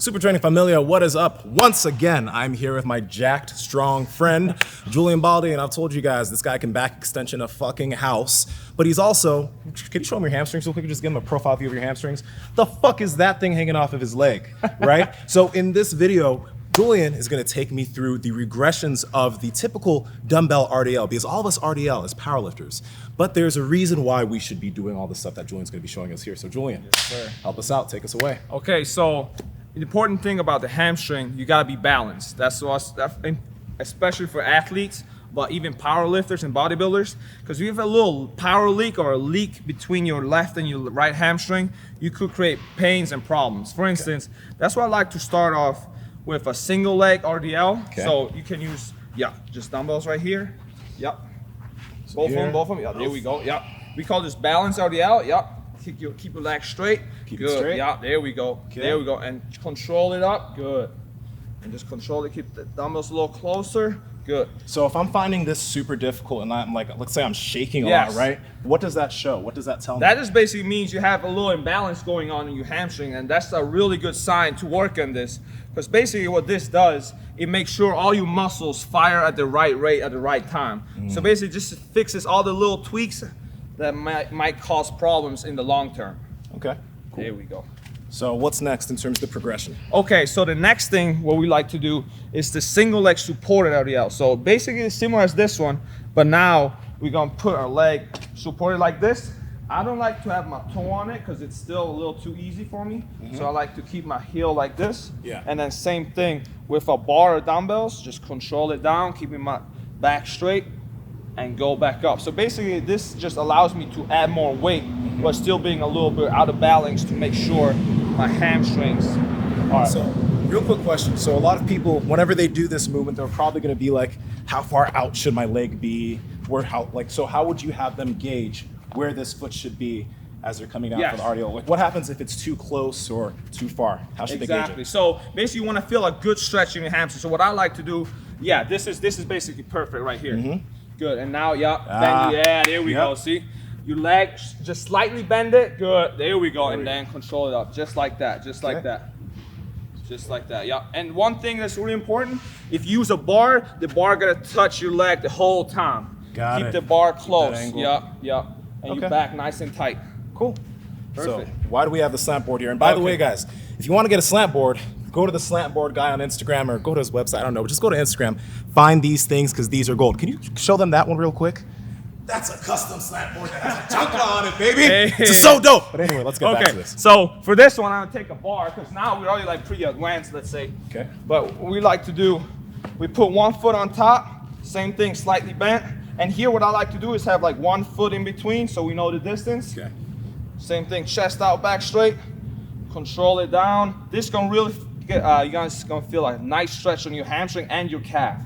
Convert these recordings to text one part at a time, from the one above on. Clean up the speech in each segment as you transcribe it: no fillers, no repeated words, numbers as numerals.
Super Training Familia, what is up? Once again, I'm here with my jacked, strong friend, Julian Baldi, and I've told you guys, this guy can back extension a fucking house, but he's also, can you show him your hamstrings real quick? Just give him a profile view of your hamstrings. The fuck is that thing hanging off of his leg, right? So in this video, Julian is gonna take me through the regressions of the typical dumbbell RDL, because all of us RDL as powerlifters, but there's a reason why we should be doing all the stuff that Julian's gonna be showing us here. So Julian, Yes, help us out, take us away. Okay, so the important thing about the hamstring, you gotta be balanced. That's especially for athletes, but even powerlifters and bodybuilders, because if you have a little power leak or a leak between your left and your right hamstring, you could create pains and problems. For instance, that's why I like to start off with a single leg RDL. Okay. So you can use, just dumbbells right here. Yep. So both of them. Yeah, there we go. Yep. We call this balance RDL. Yep. Keep your leg straight. Keep it straight. Yeah, there we go. Okay. There we go. And control it up. Good. And just control it. Keep the dumbbells a little closer. Good. So if I'm finding this super difficult and I'm like, let's say I'm shaking a lot, right? What does that show? What does that tell me? That just basically means you have a little imbalance going on in your hamstring, and that's a really good sign to work on this. Because basically what this does, it makes sure all your muscles fire at the right rate at the right time. So basically just fixes all the little tweaks that might cause problems in the long term. Okay, cool. There we go. So what's next in terms of the progression? Okay, so the next thing what we like to do is the single leg supported RDL. So basically it's similar as this one, but now we're gonna put our leg supported like this. I don't like to have my toe on it because it's still a little too easy for me. So I like to keep my heel like this. Yeah. And then same thing with a bar or dumbbells, just control it down, keeping my back straight and go back up. So basically this just allows me to add more weight, but still being a little bit out of balance to make sure my hamstrings are. So real quick question. So a lot of people, whenever they do this movement, they're probably gonna be like, how far out should my leg be? So how would you have them gauge where this foot should be as they're coming out for the RDL? Like what happens if it's too close or too far? How should they gauge it? So basically you want to feel a good stretch in your hamstring. So what I like to do, this is basically perfect right here. Good. And now, there we go. See, your leg just slightly bend it. Good. There we go. And then control it up just like that. Just like that. Just like that. Yeah. And one thing that's really important: if you use a bar, the bar gotta touch your leg the whole time. Keep the bar close. Yeah. And your back nice and tight. Cool. Perfect. So why do we have the slant board here? And by the way, guys, if you want to get a slant board, go to the slant board guy on Instagram or go to his website. I don't know. Just go to Instagram. Find these things because these are gold. Can you show them that one real quick? That's a custom slant board that has a chakra on it, baby. It's so dope. But anyway, let's get back to this. So for this one, I'm gonna take a bar because now we're already like pretty advanced, let's say. Okay. But what we like to do, we put one foot on top, same thing, slightly bent. And here what I like to do is have like one foot in between so we know the distance. Okay. Same thing, chest out, back straight. Control it down. This is gonna really get, you guys gonna feel a nice stretch on your hamstring and your calf.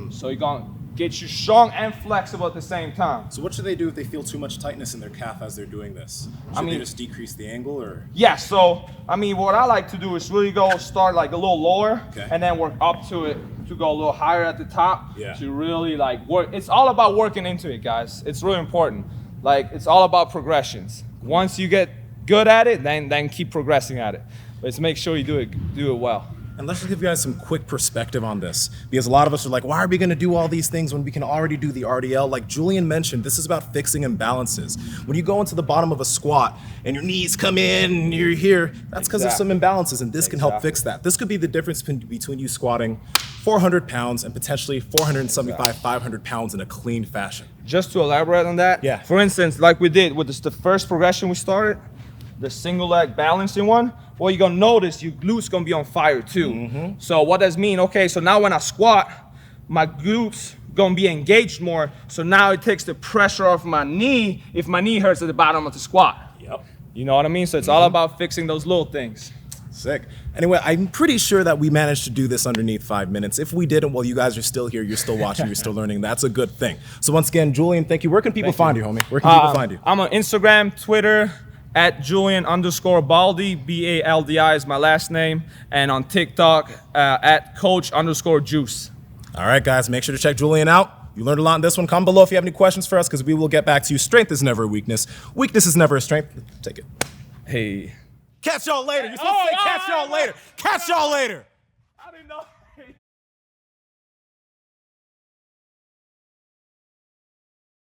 So you're gonna get you strong and flexible at the same time. So what should they do if they feel too much tightness in their calf as they're doing this? Should they just decrease the angle or? Yeah, so what I like to do is really start like a little lower and then work up to it to go a little higher at the top to really like work. It's all about working into it, guys. It's really important. Like it's all about progressions. Once you get good at it, then keep progressing at it. But just make sure you do it well. And let's just give you guys some quick perspective on this, because a lot of us are like, why are we gonna do all these things when we can already do the RDL? Like Julian mentioned, this is about fixing imbalances. When you go into the bottom of a squat and your knees come in and you're here, that's because of some imbalances, and this can help fix that. This could be the difference between you squatting 400 pounds and potentially 475, 500 pounds in a clean fashion. Just to elaborate on that, for instance, like we did with the first progression we started, the single leg balancing one, well, you're gonna notice your glutes gonna be on fire too. So what does mean? Okay, so now when I squat, my glutes gonna be engaged more. So now it takes the pressure off my knee if my knee hurts at the bottom of the squat. You know what I mean? So it's all about fixing those little things. Sick. Anyway, I'm pretty sure that we managed to do this underneath 5 minutes. If we didn't, well, you guys are still here, you're still watching, you're still learning. That's a good thing. So once again, Julian, thank you. Where can people find you, homie? Where can people find you? I'm on Instagram, Twitter, at Julian_Baldi, B-A-L-D-I is my last name, and on TikTok, at Coach_Juice. All right, guys, make sure to check Julian out. You learned a lot in this one. Comment below if you have any questions for us, because we will get back to you. Strength is never a weakness. Weakness is never a strength. Take it. Hey. Catch y'all later. You're supposed to say catch y'all later. Catch y'all later. I didn't know.